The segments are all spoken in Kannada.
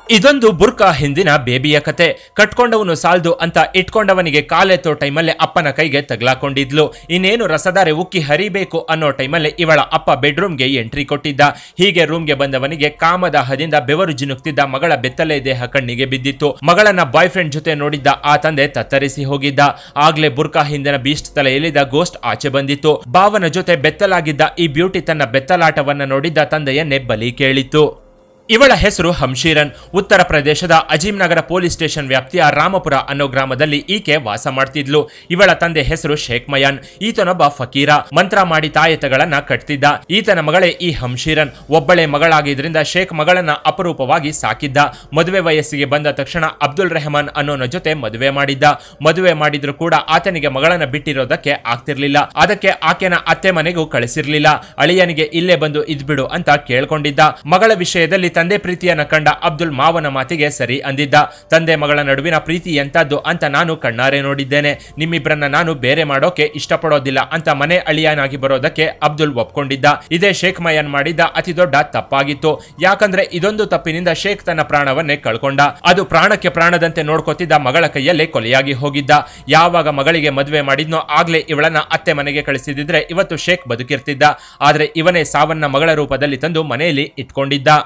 ಇದೊಂದು ಬುರ್ಕಾ ಹಿಂದಿನ ಬೇಬಿಯ ಕತೆ. ಕಟ್ಕೊಂಡವನು ಸಾಲ್ದು ಅಂತ ಇಟ್ಕೊಂಡವನಿಗೆ ಕಾಲೆತ್ತೋ ಟೈಮಲ್ಲಿ ಅಪ್ಪನ ಕೈಗೆ ತಗ್ಲಾಕೊಂಡಿದ್ಲು. ಇನ್ನೇನು ರಸದಾರೆ ಉಕ್ಕಿ ಹರಿಬೇಕು ಅನ್ನೋ ಟೈಮಲ್ಲಿ ಇವಳ ಅಪ್ಪ ಬೆಡ್ರೂಮ್ಗೆ ಎಂಟ್ರಿ ಕೊಟ್ಟಿದ್ದ. ಹೀಗೆ ರೂಮ್ಗೆ ಬಂದವನಿಗೆ ಕಾಮದ ಹದಿಂದ ಬೆವರು ಜಿನುಕ್ತಿದ್ದ ಮಗಳ ಬೆತ್ತಲೆ ದೇಹ ಕಣ್ಣಿಗೆ ಬಿದ್ದಿತ್ತು. ಮಗಳನ್ನ ಬಾಯ್ ಫ್ರೆಂಡ್ ಜೊತೆ ನೋಡಿದ್ದ ಆ ತಂದೆ ತತ್ತರಿಸಿ ಹೋಗಿದ್ದ. ಆಗ್ಲೇ ಬುರ್ಕಾ ಹಿಂದಿನ ಬೀಸ್ಟ್ ತಲೆಯಲ್ಲಿದ್ದ ಗೋಸ್ಟ್ ಆಚೆ ಬಂದಿತ್ತು. ಬಾವನ ಜೊತೆ ಬೆತ್ತಲಾಗಿದ್ದ ಈ ಬ್ಯೂಟಿ ತನ್ನ ಬೆತ್ತಲಾಟವನ್ನ ನೋಡಿದ್ದ ತಂದೆಯನ್ನೇ ಬಲಿ ಕೇಳಿತ್ತು. ಇವಳ ಹೆಸರು ಹಂಶೀರನ್. ಉತ್ತರ ಪ್ರದೇಶದ ಅಜೀಮ್ನಗರ ಪೊಲೀಸ್ ಸ್ಟೇಷನ್ ವ್ಯಾಪ್ತಿಯ ರಾಮಪುರ ಅನ್ನೋ ಗ್ರಾಮದಲ್ಲಿ ಈಕೆ ವಾಸ ಮಾಡ್ತಿದ್ಲು. ಇವಳ ತಂದೆ ಹೆಸರು ಶೇಖ್ ಮಯಾನ್. ಈತನೊಬ್ಬ ಫಕೀರ. ಮಂತ್ರ ಮಾಡಿ ತಾಯತಗಳನ್ನ ಕಟ್ತಿದ್ದ. ಈತನ ಮಗಳೇ ಈ ಹಂಶೀರನ್. ಒಬ್ಬಳೆ ಮಗಳಾಗಿದ್ರಿಂದ ಶೇಖ್ ಮಗಳನ್ನ ಅಪರೂಪವಾಗಿ ಸಾಕಿದ್ದ. ಮದುವೆ ವಯಸ್ಸಿಗೆ ಬಂದ ತಕ್ಷಣ ಅಬ್ದುಲ್ ರೆಹಮಾನ್ ಅನ್ನೋನ ಜೊತೆ ಮದುವೆ ಮಾಡಿದ್ದ. ಮದುವೆ ಮಾಡಿದ್ರು ಕೂಡ ಆತನಿಗೆ ಮಗಳನ್ನ ಬಿಟ್ಟಿರೋದಕ್ಕೆ ಆಗ್ತಿರ್ಲಿಲ್ಲ. ಅದಕ್ಕೆ ಆಕೆನ ಅತ್ತೆ ಮನೆಗೂ ಕಳಿಸಿರ್ಲಿಲ್ಲ. ಅಳಿಯನಿಗೆ ಇಲ್ಲೇ ಬಂದು ಇದ್ಬಿಡು ಅಂತ ಕೇಳ್ಕೊಂಡಿದ್ದ. ಮಗಳ ವಿಷಯದಲ್ಲಿ ತಂದೆ ಪ್ರೀತಿಯನ್ನ ಕಂಡ ಅಬ್ದುಲ್ ಮಾವನ ಮಾತಿಗೆ ಸರಿ ಅಂದಿದ್ದ. ತಂದೆ ಮಗಳ ನಡುವಿನ ಪ್ರೀತಿ ಎಂತದ್ದು ಅಂತ ನಾನು ಕಣ್ಣಾರೆ ನೋಡಿದ್ದೇನೆ. ನಿಮ್ಮಿಬ್ಬರನ್ನ ನಾನು ಬೇರೆ ಮಾಡೋಕೆ ಇಷ್ಟಪಡೋದಿಲ್ಲ ಅಂತ ಮನೆ ಅಳಿಯನಾಗಿ ಬರೋದಕ್ಕೆ ಅಬ್ದುಲ್ ಒಪ್ಕೊಂಡಿದ್ದ. ಇದೇ ಶೇಖ್ ಮಯಾನ್ ಮಾಡಿದ್ದ ಅತಿ ದೊಡ್ಡ ತಪ್ಪಾಗಿತ್ತು. ಯಾಕಂದ್ರೆ ಇದೊಂದು ತಪ್ಪಿನಿಂದ ಶೇಖ್ ತನ್ನ ಪ್ರಾಣವನ್ನೇ ಕಳ್ಕೊಂಡ. ಅದು ಪ್ರಾಣಕ್ಕೆ ಪ್ರಾಣದಂತೆ ನೋಡ್ಕೋತಿದ್ದ ಮಗಳ ಕೈಯಲ್ಲೇ ಕೊಲೆಯಾಗಿ ಹೋಗಿದ್ದ. ಯಾವಾಗ ಮಗಳಿಗೆ ಮದುವೆ ಮಾಡಿದ್ನೋ ಆಗ್ಲೇ ಇವಳನ್ನ ಅತ್ತೆ ಮನೆಗೆ ಕಳಿಸಿದ್ರೆ ಇವತ್ತು ಶೇಖ್ ಬದುಕಿರ್ತಿದ್ದ. ಆದ್ರೆ ಇವನೇ ಸಾವನ್ನ ಮಗಳ ರೂಪದಲ್ಲಿ ತಂದು ಮನೆಯಲ್ಲಿ ಇಟ್ಕೊಂಡಿದ್ದ.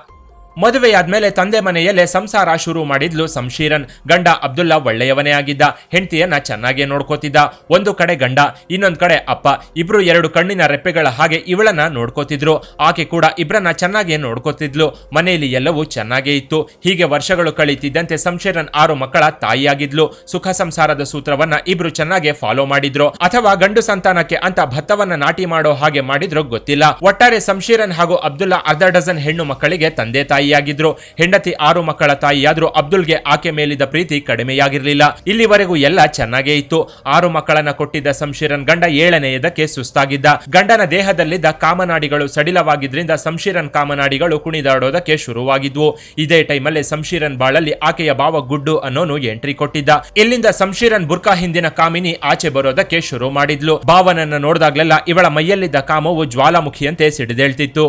ಮದುವೆಯಾದ್ಮೇಲೆ ತಂದೆ ಮನೆಯಲ್ಲೇ ಸಂಸಾರ ಶುರು ಮಾಡಿದ್ಲು ಸಂಶೀರನ್. ಗಂಡ ಅಬ್ದುಲ್ಲಾ ಒಳ್ಳೆಯವನೇ ಆಗಿದ್ದ. ಹೆಂಡತಿಯನ್ನ ಚೆನ್ನಾಗೇ ನೋಡ್ಕೋತಿದ್ದ. ಒಂದು ಕಡೆ ಗಂಡ, ಇನ್ನೊಂದ್ ಕಡೆ ಅಪ್ಪ. ಇಬ್ರು ಎರಡು ಕಣ್ಣಿನ ರೆಪ್ಪೆಗಳ ಹಾಗೆ ಇವಳನ್ನ ನೋಡ್ಕೋತಿದ್ರು. ಆಕೆ ಕೂಡ ಇಬ್ರನ್ನ ಚೆನ್ನಾಗೇ ನೋಡ್ಕೋತಿದ್ಲು. ಮನೆಯಲ್ಲಿ ಎಲ್ಲವೂ ಚೆನ್ನಾಗೇ ಇತ್ತು. ಹೀಗೆ ವರ್ಷಗಳು ಕಳೀತಿದ್ದಂತೆ ಸಂಶೀರನ್ 6 ಮಕ್ಕಳ ತಾಯಿಯಾಗಿದ್ಲು. ಸುಖ ಸಂಸಾರದ ಸೂತ್ರವನ್ನ ಇಬ್ರು ಚೆನ್ನಾಗೆ ಫಾಲೋ ಮಾಡಿದ್ರು ಅಥವಾ ಗಂಡು ಸಂತಾನಕ್ಕೆ ಅಂತ ಭತ್ತವನ್ನ ನಾಟಿ ಮಾಡೋ ಹಾಗೆ ಮಾಡಿದ್ರು ಗೊತ್ತಿಲ್ಲ. ಒಟ್ಟಾರೆ ಸಂಶೀರನ್ ಹಾಗೂ ಅಬ್ದುಲ್ಲಾ ಅರ್ಧ ಡಜನ್ ಹೆಣ್ಣು ಮಕ್ಕಳಿಗೆ ತಂದೆ ತಾಯಿ ಆಗಿದ್ರು. ಹೆಂಡತಿ 6 ಮಕ್ಕಳ ತಾಯಿಯಾದ್ರೂ ಅಬ್ದುಲ್ಗೆ ಆಕೆ ಮೇಲಿದ್ದ ಪ್ರೀತಿ ಕಡಿಮೆಯಾಗಿರ್ಲಿಲ್ಲ. ಇಲ್ಲಿವರೆಗೂ ಎಲ್ಲ ಚೆನ್ನಾಗೇ ಇತ್ತು. 6 ಮಕ್ಕಳನ್ನ ಕೊಟ್ಟಿದ್ದ ಸಂಶೀರನ್ ಗಂಡ 7ನೇಯದಕ್ಕೆ ಸುಸ್ತಾಗಿದ್ದ. ಗಂಡನ ದೇಹದಲ್ಲಿದ್ದ ಕಾಮನಾಡಿಗಳು ಸಡಿಲವಾಗಿದ್ರಿಂದ ಸಂಶೀರನ್ ಕಾಮನಾಡಿಗಳು ಕುಣಿದಾಡೋದಕ್ಕೆ ಶುರುವಾಗಿದ್ವು. ಇದೇ ಟೈಮಲ್ಲಿ ಸಂಶೀರನ್ ಬಾಳಲ್ಲಿ ಆಕೆಯ ಭಾವ ಗುಡ್ಡು ಅನ್ನೋನು ಎಂಟ್ರಿ ಕೊಟ್ಟಿದ್ದ. ಇಲ್ಲಿಂದ ಸಂಶೀರನ್ ಬುರ್ಕಾ ಹಿಂದಿನ ಕಾಮಿನಿ ಆಚೆ ಬರೋದಕ್ಕೆ ಶುರು ಮಾಡಿದ್ಲು. ಭಾವನನ್ನ ನೋಡಿದಾಗ್ಲೆಲ್ಲ ಇವಳ ಮೈಯಲ್ಲಿದ್ದ ಕಾಮವು ಜ್ವಾಲಾಮುಖಿಯಂತೆ ಸಿಡಿದೇಳ್ತಿತ್ತು.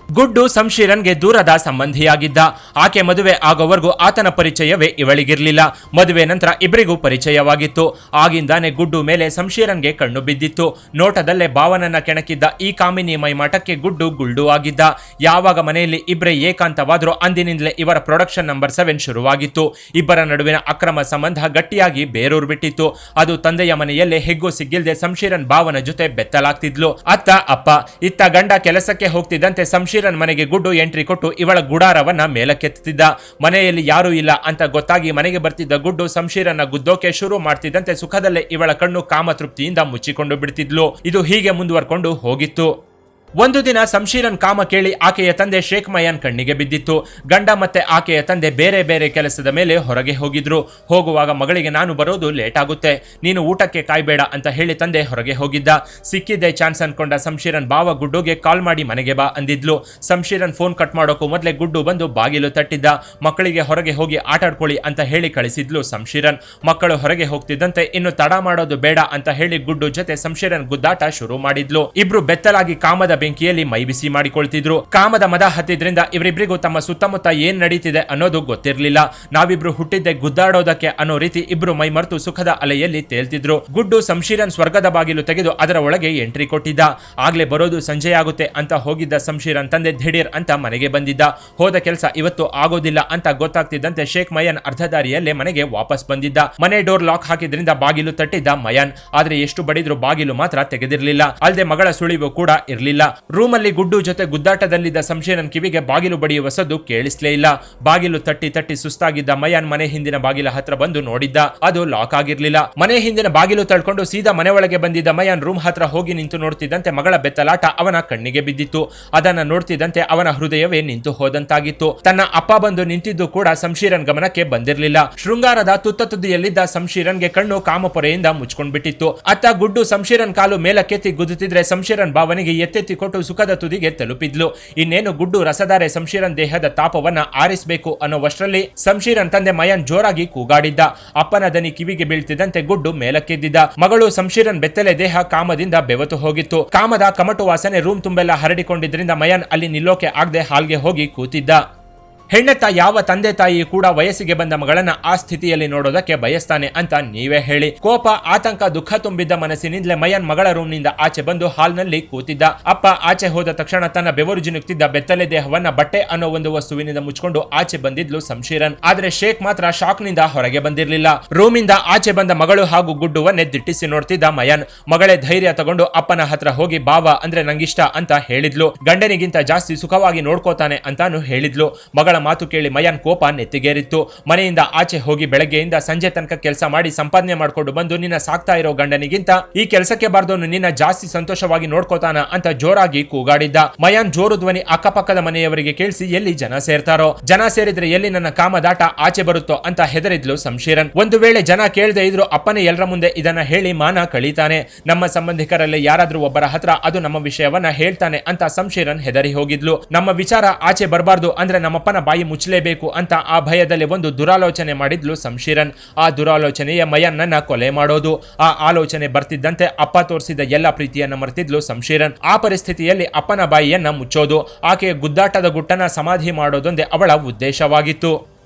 ಗುಡ್ಡು ಸಂಶೀರನ್ಗೆ ದೂರದ ಸಂಬಂಧಿಯಾಗಿದ್ದ. ಆಕೆ ಮದುವೆ ಆಗೋವರೆಗೂ ಆತನ ಪರಿಚಯವೇ ಇವಳಿಗಿರ್ಲಿಲ್ಲ. ಮದುವೆ ನಂತರ ಇಬ್ಬರಿಗೂ ಪರಿಚಯವಾಗಿತ್ತು. ಆಗಿಂದಾನೆ ಗುಡ್ಡು ಮೇಲೆ ಸಂಶೀರನ್ಗೆ ಕಣ್ಣು ಬಿದ್ದಿತ್ತು. ನೋಟದಲ್ಲೇ ಭಾವನನ್ನ ಕೆಣಕಿದ್ದ ಈ ಕಾಮಿನಿ ಮೈಮಾಟಕ್ಕೆ ಗುಡ್ಡು ಗುಲ್ಡು ಆಗಿದ್ದ. ಯಾವಾಗ ಮನೆಯಲ್ಲಿ ಇಬ್ಬರೇ ಏಕಾಂತವಾದ್ರೂ ಅಂದಿನಿಂದಲೇ ಇವರ ಪ್ರೊಡಕ್ಷನ್ ನಂಬರ್ 7 ಶುರುವಾಗಿತ್ತು. ಇಬ್ಬರ ನಡುವಿನ ಅಕ್ರಮ ಸಂಬಂಧ ಗಟ್ಟಿಯಾಗಿ ಬೇರೂರ್ ಬಿಟ್ಟಿತ್ತು. ಅದು ತಂದೆಯ ಮನೆಯಲ್ಲೇ ಹೆಗ್ಗು ಸಿಗ್ಗಿಲ್ದೆ ಸಂಶೀರನ್ ಭಾವನ ಜೊತೆ ಬೆತ್ತಲಾಗ್ತಿದ್ಲು. ಅತ್ತ ಅಪ್ಪ. ಇತ್ತ ಗಂಡ ಕೆಲಸಕ್ಕೆ ಹೋಗ್ತಿದ್ದಂತೆ ಸಂಶೀರನ್ ಮನೆಗೆ ಗುಡ್ಡು ಎಂಟ್ರಿ ಕೊಟ್ಟು ಇವಳ ಗುಡಾರವನ್ನ ಮೇಲಕ್ಕೆತ್ತಿದ್ದ. ಮನೆಯಲ್ಲಿ ಯಾರೂ ಇಲ್ಲ ಅಂತ ಗೊತ್ತಾಗಿ ಮನೆಗೆ ಬರ್ತಿದ್ದ ಗುಡ್ಡು ಸಂಶೀರನ್ನ ಗುದ್ದೋಕೆ ಶುರು ಮಾಡ್ತಿದ್ದಂತೆ ಸುಖದಲ್ಲೇ ಇವಳ ಕಣ್ಣು ಕಾಮತೃಪ್ತಿಯಿಂದ ಮುಚ್ಚಿಕೊಂಡು ಬಿಡ್ತಿದ್ಲು. ಇದು ಹೀಗೆ ಮುಂದುವರ್ಕೊಂಡು ಹೋಗಿತ್ತು. ಒಂದು ದಿನ ಸಂಶೀರನ್ ಕಾಮ ಕೇಳಿ ಆಕೆಯ ತಂದೆ ಶೇಖ್ ಮಯಾನ್ ಕಣ್ಣಿಗೆ ಬಿದ್ದಿತ್ತು. ಗಂಡ ಮತ್ತೆ ಆಕೆಯ ತಂದೆ ಬೇರೆ ಬೇರೆ ಕೆಲಸದ ಮೇಲೆ ಹೊರಗೆ ಹೋಗಿದ್ರು. ಹೋಗುವಾಗ ಮಗಳಿಗೆ ನಾನು ಬರೋದು ಲೇಟ್ ಆಗುತ್ತೆ, ನೀನು ಊಟಕ್ಕೆ ಕಾಯ್ಬೇಡ ಅಂತ ಹೇಳಿ ತಂದೆ ಹೊರಗೆ ಹೋಗಿದ್ದ. ಸಿಕ್ಕಿದ್ದೆ ಚಾನ್ಸ್ ಅನ್ಕೊಂಡ ಸಂಶೀರನ್ ಬಾವ ಗುಡ್ಡುಗೆ ಕಾಲ್ ಮಾಡಿ ಮನೆಗೆ ಬಾ ಅಂದಿದ್ಲು. ಸಂಶೀರನ್ ಫೋನ್ ಕಟ್ ಮಾಡೋಕ್ಕೂ ಮೊದಲೇ ಗುಡ್ಡು ಬಂದು ಬಾಗಿಲು ತಟ್ಟಿದ್ದ. ಮಕ್ಕಳಿಗೆ ಹೊರಗೆ ಹೋಗಿ ಆಟಾಡ್ಕೊಳ್ಳಿ ಅಂತ ಹೇಳಿ ಕಳಿಸಿದ್ಲು ಸಂಶೀರನ್. ಮಕ್ಕಳು ಹೊರಗೆ ಹೋಗ್ತಿದ್ದಂತೆ ಇನ್ನು ತಡ ಮಾಡೋದು ಬೇಡ ಅಂತ ಹೇಳಿ ಗುಡ್ಡು ಜೊತೆ ಸಂಶೀರನ್ ಗುದ್ದಾಟ ಶುರು ಮಾಡಿದ್ಲು. ಇಬ್ರು ಬೆತ್ತಲಾಗಿ ಕಾಮದ ಬೆಂಕಿಯಲ್ಲಿ ಮೈ ಬಿಸಿ ಮಾಡಿಕೊಳ್ತಿದ್ರು. ಕಾಮದ ಮದ ಹತ್ತಿದ್ರಿಂದ ಇವರಿಬ್ಬರಿಗೂ ತಮ್ಮ ಸುತ್ತಮುತ್ತ ಏನ್ ನಡೀತಿದೆ ಅನ್ನೋದು ಗೊತ್ತಿರ್ಲಿಲ್ಲ. ನಾವಿಬ್ರು ಹುಟ್ಟಿದ್ದೆ ಗುದ್ದಾಡೋದಕ್ಕೆ ಅನ್ನೋ ರೀತಿ ಇಬ್ರು ಮೈ ಮರೆತು ಸುಖದ ಅಲೆಯಲ್ಲಿ ತೇಲ್ತಿದ್ರು. ಗುಡ್ಡು ಸಂಶೀರನ್ ಸ್ವರ್ಗದ ಬಾಗಿಲು ತೆಗೆದು ಅದರ ಒಳಗೆ ಎಂಟ್ರಿ ಕೊಟ್ಟಿದ್ದ. ಆಗ್ಲೇ ಬರೋದು ಸಂಜೆಯಾಗುತ್ತೆ ಅಂತ ಹೋಗಿದ್ದ ಸಂಶೀರನ್ ತಂದೆ ದಿಢೀರ್ ಅಂತ ಮನೆಗೆ ಬಂದಿದ್ದ. ಹೋದ ಕೆಲಸ ಇವತ್ತು ಆಗೋದಿಲ್ಲ ಅಂತ ಗೊತ್ತಾಗ್ತಿದ್ದಂತೆ ಶೇಖ್ ಮಯಾನ್ ಅರ್ಧ ದಾರಿಯಲ್ಲೇ ಮನೆಗೆ ವಾಪಸ್ ಬಂದಿದ್ದ. ಮನೆ ಡೋರ್ ಲಾಕ್ ಹಾಕಿದ್ರಿಂದ ಬಾಗಿಲು ತಟ್ಟಿದ್ದ ಮಯಾನ್. ಆದ್ರೆ ಎಷ್ಟು ಬಡಿದ್ರು ಬಾಗಿಲು ಮಾತ್ರ ತೆಗೆದಿರ್ಲಿಲ್ಲ. ಅಲ್ಲದೆ ಮಗಳ ಸುಳಿವು ಕೂಡ ಇರ್ಲಿಲ್ಲ. ರೂಮಲ್ಲಿ ಗುಡ್ಡು ಜೊತೆ ಗುದ್ದಾಟದಲ್ಲಿದ್ದ ಸಂಶೀರನ್ ಕಿವಿಗೆ ಬಾಗಿಲು ಬಡಿಯುವ ಸದ್ದು ಕೇಳಿಸ್ಲೇ ಇಲ್ಲ. ಬಾಗಿಲು ತಟ್ಟಿ ತಟ್ಟಿ ಸುಸ್ತಾಗಿದ್ದ ಮಯಾನ್ ಮನೆ ಹಿಂದಿನ ಬಾಗಿಲ ಹತ್ರ ಬಂದು ನೋಡಿದ್ದ. ಅದು ಲಾಕ್ ಆಗಿರ್ಲಿಲ್ಲ. ಮನೆ ಹಿಂದಿನ ಬಾಗಿಲು ತಳ್ಕೊಂಡು ಸೀದಾ ಮನೆ ಒಳಗೆ ಬಂದಿದ್ದ ಮಯಾನ್ ರೂಮ್ ಹತ್ರ ಹೋಗಿ ನಿಂತು ನೋಡ್ತಿದ್ದಂತೆ ಮಗಳ ಬೆತ್ತಲಾಟ ಅವನ ಕಣ್ಣಿಗೆ ಬಿದ್ದಿತ್ತು. ಅದನ್ನ ನೋಡ್ತಿದ್ದಂತೆ ಅವನ ಹೃದಯವೇ ನಿಂತು ಹೋದಂತಾಗಿತ್ತು. ತನ್ನ ಅಪ್ಪ ಬಂದು ನಿಂತಿದ್ದು ಕೂಡ ಸಂಶೀರನ್ ಗಮನಕ್ಕೆ ಬಂದಿರ್ಲಿಲ್ಲ. ಶೃಂಗಾರದ ತುತ್ತ ತುದಿಯಲ್ಲಿದ್ದ ಸಂಶೀರನ್ಗೆ ಕಣ್ಣು ಕಾಮಪೊರೆಯಿಂದ ಮುಚ್ಕೊಂಡ್ಬಿಟ್ಟಿತ್ತು. ಅತ್ತ ಗುಡ್ಡು ಸಂಶೀರನ್ ಕಾಲು ಮೇಲಕ್ಕೆತ್ತಿ ಗುದ್ದುತ್ತಿದ್ರೆ ಸಂಶೀರನ್ ಭಾವನಿಗೆ ಎತ್ತೆತ್ತಿ ಕೊಟ್ಟು ಸುಖದ ತುದಿಗೆ ತಲುಪಿದ್ಲು. ಇನ್ನೇನು ಗುಡ್ಡು ರಸದಾರೆ ಸಂಶೀರನ್ ದೇಹದ ತಾಪವನ್ನ ಆರಿಸಬೇಕು ಅನ್ನೋವಷ್ಟರಲ್ಲಿ ಸಂಶೀರನ್ ತಂದೆ ಮಯಾನ್ ಜೋರಾಗಿ ಕೂಗಾಡಿದ್ದ. ಅಪ್ಪನ ದನಿ ಕಿವಿಗೆ ಬೀಳ್ತಿದ್ದಂತೆ ಗುಡ್ಡು ಮೇಲಕ್ಕೆದ್ದಿದ್ದ. ಮಗಳು ಸಂಶೀರನ್ ಬೆತ್ತಲೆ ದೇಹ ಕಾಮದಿಂದ ಬೆವತು ಹೋಗಿತ್ತು. ಕಾಮದ ಕಮಟು ವಾಸನೆ ರೂಮ್ ತುಂಬೆಲ್ಲ ಹರಡಿಕೊಂಡಿದ್ರಿಂದ ಮಯಾನ್ ಅಲ್ಲಿ ನಿಲ್ಲೋಕೆ ಆಗದೆ ಹಾಲ್ಗೆ ಹೋಗಿ ಕೂತಿದ್ದ. ಹೆಣ್ಣೆತ್ತ ಯಾವ ತಂದೆ ತಾಯಿ ಕೂಡ ವಯಸ್ಸಿಗೆ ಬಂದ ಮಗಳನ್ನ ಆ ಸ್ಥಿತಿಯಲ್ಲಿ ನೋಡೋದಕ್ಕೆ ಬಯಸ್ತಾನೆ ಅಂತ ನೀವೇ ಹೇಳಿ. ಕೋಪ, ಆತಂಕ, ದುಃಖ ತುಂಬಿದ್ದ ಮನಸ್ಸಿನಿಂದಲೇ ಮಯನ್ ಮಗಳ ರೂಮ್ನಿಂದ ಆಚೆ ಬಂದು ಹಾಲ್ನಲ್ಲಿ ಕೂತಿದ್ದ. ಅಪ್ಪ ಆಚೆ ಹೋದ ತಕ್ಷಣ ತನ್ನ ಬೆವರು ಜಿನುಕ್ತಿದ್ದ ಬೆತ್ತಲೆ ದೇಹವನ್ನ ಬಟ್ಟೆ ಅನ್ನೋ ಒಂದು ವಸ್ತುವಿನಿಂದ ಮುಚ್ಕೊಂಡು ಆಚೆ ಬಂದಿದ್ಲು ಶಂಶೀರನ್. ಆದ್ರೆ ಶೇಖ್ ಮಾತ್ರ ಶಾಕ್ ನಿಂದ ಹೊರಗೆ ಬಂದಿರಲಿಲ್ಲ. ರೂಮಿಂದ ಆಚೆ ಬಂದ ಮಗಳು ಹಾಗೂ ಗುಡ್ಡುವನ್ನೇ ದಿಟ್ಟಿಸಿ ನೋಡ್ತಿದ್ದ ಮಯನ್. ಮಗಳೇ ಧೈರ್ಯ ತಗೊಂಡು ಅಪ್ಪನ ಹತ್ರ ಹೋಗಿ ಬಾವ ಅಂದ್ರೆ ನಂಗಿಷ್ಟ ಅಂತ ಹೇಳಿದ್ಲು. ಗಂಡನಿಗಿಂತ ಜಾಸ್ತಿ ಸುಖವಾಗಿ ನೋಡ್ಕೋತಾನೆ ಅಂತಾನು ಹೇಳಿದ್ಲು. ಮಗಳ ಮಾತು ಕೇಳಿ ಮಯನ್ ಕೋಪ ನೆತ್ತಿಗೇರಿತ್ತು. ಮನೆಯಿಂದ ಆಚೆ ಹೋಗಿ ಬೆಳಗ್ಗೆಯಿಂದ ಸಂಜೆ ತನಕ ಕೆಲಸ ಮಾಡಿ ಸಂಪಾದನೆ ಮಾಡ್ಕೊಂಡು ಬಂದು ನಿನ್ನ ಸಾಕ್ತಾ ಇರೋ ಗಂಡನಿಗಿಂತ ಈ ಕೆಲಸಕ್ಕೆ ಬಾರ್ದವನು ನಿನ್ನ ಜಾಸ್ತಿ ಸಂತೋಷವಾಗಿ ನೋಡ್ಕೋತಾನ ಅಂತ ಜೋರಾಗಿ ಕೂಗಾಡಿದ್ದ. ಮಯನ್ ಜೋರು ಧ್ವನಿ ಅಕ್ಕಪಕ್ಕದ ಮನೆಯವರಿಗೆ ಕೇಳಿಸಿ ಎಲ್ಲಿ ಜನ ಸೇರ್ತಾರೋ, ಜನ ಸೇರಿದ್ರೆ ಎಲ್ಲಿ ನನ್ನ ಕಾಮದಾಟ ಆಚೆ ಬರುತ್ತೋ ಅಂತ ಹೆದರಿದ್ಲು ಶಂಶೀರನ್. ಒಂದು ವೇಳೆ ಜನ ಕೇಳದೆ ಇದ್ರು ಅಪ್ಪನೇ ಎಲ್ಲರ ಮುಂದೆ ಇದನ್ನ ಹೇಳಿ ಮಾನ ಕಳೀತಾನೆ. ನಮ್ಮ ಸಂಬಂಧಿಕರಲ್ಲಿ ಯಾರಾದ್ರೂ ಒಬ್ಬರ ಹತ್ರ ಅದು ನಮ್ಮ ವಿಷಯವನ್ನ ಹೇಳ್ತಾನೆ ಅಂತ ಶಂಶೀರನ್ ಹೆದರಿ ಹೋಗಿದ್ಲು. ನಮ್ಮ ವಿಚಾರ ಆಚೆ ಬರಬಾರ್ದು ಅಂದ್ರೆ ನಮ್ಮಪ್ಪನ ಬಾಯಿ ಮುಚ್ಚಲೇಬೇಕು ಅಂತ ಆ ಭಯದಲ್ಲಿ ಒಂದು ದುರಾಲೋಚನೆ ಮಾಡಿದ್ಲು ಶಂಶೀರನ್. ಆ ದುರಾಲೋಚನೆಯ ಮಯನ್ನನ್ನ ಕೊಲೆ ಮಾಡೋದು. ಆ ಆಲೋಚನೆ ಬರ್ತಿದ್ದಂತೆ ಅಪ್ಪ ತೋರಿಸಿದ ಎಲ್ಲ ಪ್ರೀತಿಯನ್ನ ಮರೆತಿದ್ಲು ಶಂಶೀರನ್. ಆ ಪರಿಸ್ಥಿತಿಯಲ್ಲಿ ಅಪ್ಪನ ಬಾಯಿಯನ್ನ ಮುಚ್ಚೋದು, ಆಕೆಯ ಗುದ್ದಾಟದ ಗುಟ್ಟನ್ನ ಸಮಾಧಿ ಮಾಡೋದೊಂದೇ ಅವಳ ಉದ್ದೇಶವಾಗಿತ್ತು.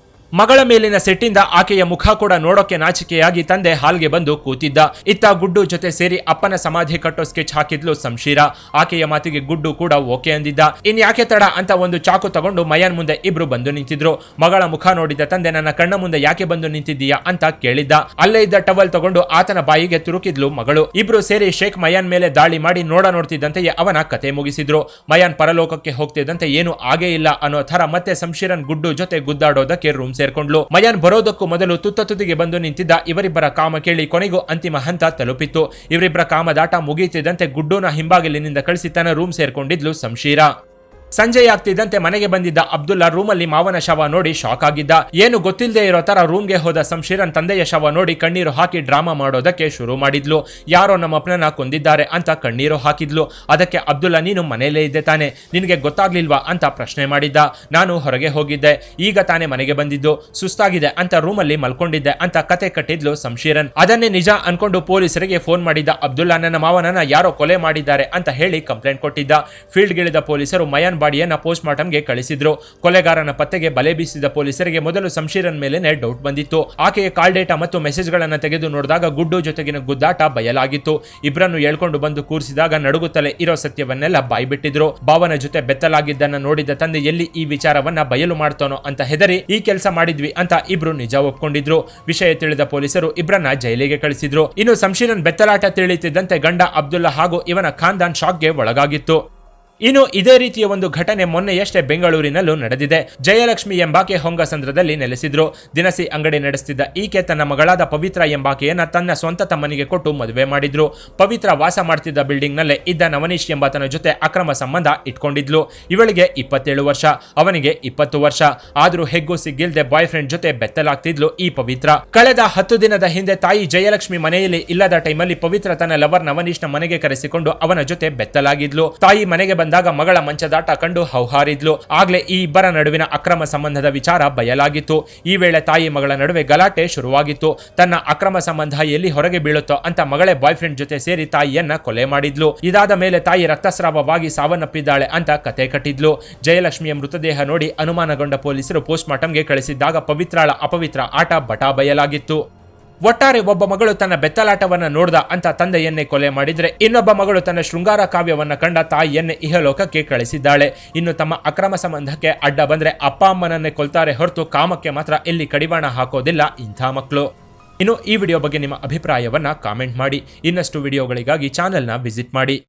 ಮಗಳ ಮೇಲಿನ ಸಿಟ್ಟಿಂದ ಆಕೆಯ ಮುಖ ಕೂಡ ನೋಡೋಕೆ ನಾಚಿಕೆಯಾಗಿ ತಂದೆ ಹಾಲ್ಗೆ ಬಂದು ಕೂತಿದ್ದ. ಇತ್ತ ಗುಡ್ಡು ಜೊತೆ ಸೇರಿ ಅಪ್ಪನ ಸಮಾಧಿ ಕಟ್ಟೋ ಸ್ಕೆಚ್ ಹಾಕಿದ್ಲು ಶಂಶೀರ. ಆಕೆಯ ಮಾತಿಗೆ ಗುಡ್ಡು ಕೂಡ ಓಕೆ ಅಂದಿದ್ದ. ಇನ್ ಯಾಕೆ ತಡ ಅಂತ ಒಂದು ಚಾಕು ತಗೊಂಡು ಮಯನ್ ಮುಂದೆ ಇಬ್ರು ಬಂದು ನಿಂತಿದ್ರು. ಮಗಳ ಮುಖ ನೋಡಿದ ತಂದೆ ನನ್ನ ಕಣ್ಣ ಮುಂದೆ ಯಾಕೆ ಬಂದು ನಿಂತಿದ್ದೀಯಾ ಅಂತ ಕೇಳಿದ್ದ. ಅಲ್ಲೇ ಇದ್ದ ಟವಲ್ ತಗೊಂಡು ಆತನ ಬಾಯಿಗೆ ತುರುಕಿದ್ಲು ಮಗಳು. ಇಬ್ರು ಸೇರಿ ಶೇಖ್ ಮಯನ್ ಮೇಲೆ ದಾಳಿ ಮಾಡಿ ನೋಡ್ತಿದ್ದಂತೆಯೇ ಅವನ ಕತೆ ಮುಗಿಸಿದ್ರು. ಮಯನ್ ಪರಲೋಕಕ್ಕೆ ಹೋಗ್ತಿದ್ದಂತೆ ಏನು ಆಗೇ ಇಲ್ಲ ಅನ್ನೋ ತರ ಮತ್ತೆ ಶಂಶೀರನ್ ಗುಡ್ಡು ಜೊತೆ ಗುದ್ದಾಡೋದಕ್ಕೆ ರೂಮ್ ಸೇರ್ಕೊಂಡ್ಲು. ಮಯನ್ ಬರೋದಕ್ಕೂ ಮೊದಲು ತುದಿಗೆ ಬಂದು ನಿಂತಿದ್ದ ಇವರಿಬ್ಬರ ಕಾಮ ಕೇಳಿ ಕೊನೆಗೂ ಅಂತಿಮ ಹಂತ ತಲುಪಿತ್ತು. ಇವರಿಬ್ಬರ ಕಾಮದಾಟ ಮುಗಿಯುತ್ತಿದ್ದಂತೆ ಗುಡ್ಡೂನ ಹಿಂಬಾಗಿಲಿನಿಂದ ಕಳಿಸಿ ತನ್ನ ರೂಮ್ ಸೇರ್ಕೊಂಡಿದ್ಲು ಶಂಶೀರ. ಸಂಜೆಯಾಗ್ತಿದ್ದಂತೆ ಮನೆಗೆ ಬಂದಿದ್ದ ಅಬ್ದುಲ್ಲಾ ರೂಮಲ್ಲಿ ಮಾವನ ಶವ ನೋಡಿ ಶಾಕ್ ಆಗಿದ್ದ. ಏನು ಗೊತ್ತಿಲ್ಲದೆ ಇರೋ ತರ ರೂಮ್ಗೆ ಹೋದ ಶಂಶೀರನ್ ತಂದೆಯ ಶವ ನೋಡಿ ಕಣ್ಣೀರು ಹಾಕಿ ಡ್ರಾಮಾ ಮಾಡೋದಕ್ಕೆ ಶುರು ಮಾಡಿದ್ಲು. ಯಾರೋ ನಮ್ಮ ಅಪ್ಪನನ್ನ ಕೊಂದಿದ್ದಾರೆ ಅಂತ ಕಣ್ಣೀರು ಹಾಕಿದ್ಲು. ಅದಕ್ಕೆ ಅಬ್ದುಲ್ಲಾ ನೀನು ಮನೆಯಲ್ಲೇ ಇದ್ದೆ ತಾನೆ, ನಿನಗೆ ಗೊತ್ತಾಗ್ಲಿಲ್ವಾ ಅಂತ ಪ್ರಶ್ನೆ ಮಾಡಿದ್ದ. ನಾನು ಹೊರಗೆ ಹೋಗಿದ್ದೆ, ಈಗ ತಾನೇ ಮನೆಗೆ ಬಂದಿದ್ದು, ಸುಸ್ತಾಗಿದೆ ಅಂತ ರೂಮಲ್ಲಿ ಮಲ್ಕೊಂಡಿದ್ದೆ ಅಂತ ಕತೆ ಕಟ್ಟಿದ್ಲು ಶಂಶೀರನ್. ಅದನ್ನೇ ನಿಜ ಅನ್ಕೊಂಡು ಪೊಲೀಸರಿಗೆ ಫೋನ್ ಮಾಡಿದ್ದ ಅಬ್ದುಲ್ಲಾ ನನ್ನ ಮಾವನನ್ನ ಯಾರೋ ಕೊಲೆ ಮಾಡಿದ್ದಾರೆ ಅಂತ ಹೇಳಿ ಕಂಪ್ಲೇಂಟ್ ಕೊಟ್ಟಿದ್ದ. ಫೀಲ್ಡ್ಗಿಳಿದ ಪೊಲೀಸರು ಮಯನ್ ಬಾಡಿಯನ್ನ ಪೋಸ್ಟ್ ಮಾರ್ಟಂಗೆ ಕಳಿಸಿದ್ರು. ಕೊಲೆಗಾರನ ಪತ್ತೆಗೆ ಬಲೆ ಬೀಸಿದ ಪೊಲೀಸರಿಗೆ ಮೊದಲು ಶಂಶೀರನ್ ಮೇಲೆನೆ ಡೌಟ್ ಬಂದಿತ್ತು. ಆಕೆಯ ಕಾಲ್ ಡೇಟಾ ಮತ್ತು ಮೆಸೇಜ್ಗಳನ್ನ ತೆಗೆದು ನೋಡಿದಾಗ ಗುಡ್ಡು ಜೊತೆಗಿನ ಗುದ್ದಾಟ ಬಯಲಾಗಿತ್ತು. ಇಬ್ಬರನ್ನು ಎಳ್ಕೊಂಡು ಬಂದು ಕೂರಿಸಿದಾಗ ನಡುಗುತ್ತಲೇ ಇರೋ ಸತ್ಯವನ್ನೆಲ್ಲ ಬಾಯ್ಬಿಟ್ಟಿದ್ರು. ಭಾವನ ಜೊತೆ ಬೆತ್ತಲಾಗಿದ್ದನ್ನ ನೋಡಿದ ತಂದೆ ಎಲ್ಲಿ ಈ ವಿಚಾರವನ್ನ ಬಯಲು ಮಾಡ್ತಾನೋ ಅಂತ ಹೆದರಿ ಈ ಕೆಲಸ ಮಾಡಿದ್ವಿ ಅಂತ ಇಬ್ರು ನಿಜ ಒಪ್ಕೊಂಡಿದ್ರು. ವಿಷಯ ತಿಳಿದ ಪೊಲೀಸರು ಇಬ್ರನ್ನ ಜೈಲಿಗೆ ಕಳಿಸಿದ್ರು. ಇನ್ನು ಶಂಶೀರನ್ ಬೆತ್ತಲಾಟ ತಿಳಿಯುತ್ತಿದ್ದಂತೆ ಗಂಡ ಅಬ್ದುಲ್ಲಾ ಹಾಗೂ ಇವನ ಖಾನ್ದಾನ್ ಶಾಕ್ಗೆ ಒಳಗಾಗಿತ್ತು. ಇನ್ನು ಇದೇ ರೀತಿಯ ಒಂದು ಘಟನೆ ಮೊನ್ನೆಯಷ್ಟೇ ಬೆಂಗಳೂರಿನಲ್ಲೂ ನಡೆದಿದೆ. ಜಯಲಕ್ಷ್ಮಿ ಎಂಬಾಕೆ ಹೊಂಗಸಂದ್ರದಲ್ಲಿ ನೆಲೆಸಿದ್ರು. ದಿನಸಿ ಅಂಗಡಿ ನಡೆಸುತ್ತಿದ್ದ ಈಕೆ ತನ್ನ ಮಗಳಾದ ಪವಿತ್ರ ಎಂಬಾಕೆಯನ್ನ ತನ್ನ ಸ್ವಂತ ತಮ್ಮನಿಗೆ ಕೊಟ್ಟು ಮದುವೆ ಮಾಡಿದ್ರು. ಪವಿತ್ರ ವಾಸ ಮಾಡ್ತಿದ್ದ ಬಿಲ್ಡಿಂಗ್ ನಲ್ಲೇ ಇದ್ದ ನವನೀಶ್ ಎಂಬಾತನ ಜೊತೆ ಅಕ್ರಮ ಸಂಬಂಧ ಇಟ್ಕೊಂಡಿದ್ಲು. ಇವಳಿಗೆ 27 ವರ್ಷ, ಅವನಿಗೆ 20 ವರ್ಷ. ಆದ್ರೂ ಹೆಗ್ಗು ಸಿಗ್ಗಿಲ್ದೆ ಬಾಯ್ ಫ್ರೆಂಡ್ ಜೊತೆ ಬೆತ್ತಲಾಗ್ತಿದ್ಲು ಈ ಪವಿತ್ರ. ಕಳೆದ 10 ದಿನದ ಹಿಂದೆ ತಾಯಿ ಜಯಲಕ್ಷ್ಮಿ ಮನೆಯಲ್ಲಿ ಇಲ್ಲದ ಟೈಮಲ್ಲಿ ಪವಿತ್ರ ತನ್ನ ಲವರ್ ನವನೀಶ್ನ ಮನೆಗೆ ಕರೆಸಿಕೊಂಡು ಅವನ ಜೊತೆ ಬೆತ್ತಲಾಗಿದ್ಲು. ತಾಯಿ ಮನೆಗೆ ಬಂದಾಗ ಮಗಳ ಮಂಚದಾಟ ಕಂಡು ಹೌಹಾರಿದ್ಲು. ಆಗ್ಲೇ ಈ ಇಬ್ಬರ ನಡುವಿನ ಅಕ್ರಮ ಸಂಬಂಧದ ವಿಚಾರ ಬಯಲಾಗಿತ್ತು. ಈ ವೇಳೆ ತಾಯಿ ಮಗಳ ನಡುವೆ ಗಲಾಟೆ ಶುರುವಾಗಿತ್ತು. ತನ್ನ ಅಕ್ರಮ ಸಂಬಂಧ ಎಲ್ಲಿ ಹೊರಗೆ ಬೀಳುತ್ತೋ ಅಂತ ಮಗಳೇ ಬಾಯ್ ಫ್ರೆಂಡ್ ಜೊತೆ ಸೇರಿ ತಾಯಿಯನ್ನ ಕೊಲೆ ಮಾಡಿದ್ಲು. ಇದಾದ ಮೇಲೆ ತಾಯಿ ರಕ್ತಸ್ರಾವವಾಗಿ ಸಾವನ್ನಪ್ಪಿದ್ದಾಳೆ ಅಂತ ಕತೆ ಕಟ್ಟಿದ್ಲು. ಜಯಲಕ್ಷ್ಮಿಯ ಮೃತದೇಹ ನೋಡಿ ಅನುಮಾನಗೊಂಡ ಪೊಲೀಸರು ಪೋಸ್ಟ್ ಮಾರ್ಟಂಗೆ ಕಳಿಸಿದ್ದಾಗ ಪವಿತ್ರಾಳ ಅಪವಿತ್ರ ಆಟ ಬಟಾ ಬಯಲಾಗಿತ್ತು. ಒಟ್ಟಾರೆ ಒಬ್ಬ ಮಗಳು ತನ್ನ ಬೆತ್ತಲಾಟವನ್ನ ನೋಡ್ದ ಅಂತ ತಂದೆಯನ್ನೇ ಕೊಲೆ ಮಾಡಿದ್ರೆ, ಇನ್ನೊಬ್ಬ ಮಗಳು ತನ್ನ ಶೃಂಗಾರ ಕಾವ್ಯವನ್ನ ಕಂಡ ತಾಯಿಯನ್ನೇ ಇಹಲೋಕಕ್ಕೆ ಕಳಿಸಿದ್ದಾಳೆ. ಇನ್ನು ತಮ್ಮ ಅಕ್ರಮ ಸಂಬಂಧಕ್ಕೆ ಅಡ್ಡ ಬಂದ್ರೆ ಅಪ್ಪ ಅಮ್ಮನನ್ನೇ ಕೊಲ್ತಾರೆ ಹೊರತು ಕಾಮಕ್ಕೆ ಮಾತ್ರ ಎಲ್ಲಿ ಕಡಿವಾಣ ಹಾಕೋದಿಲ್ಲ ಇಂಥ ಮಕ್ಕಳು. ಇನ್ನು ಈ ವಿಡಿಯೋ ಬಗ್ಗೆ ನಿಮ್ಮ ಅಭಿಪ್ರಾಯವನ್ನ ಕಾಮೆಂಟ್ ಮಾಡಿ. ಇನ್ನಷ್ಟು ವಿಡಿಯೋಗಳಿಗಾಗಿ ಚಾನೆಲ್ನ ವಿಸಿಟ್ ಮಾಡಿ.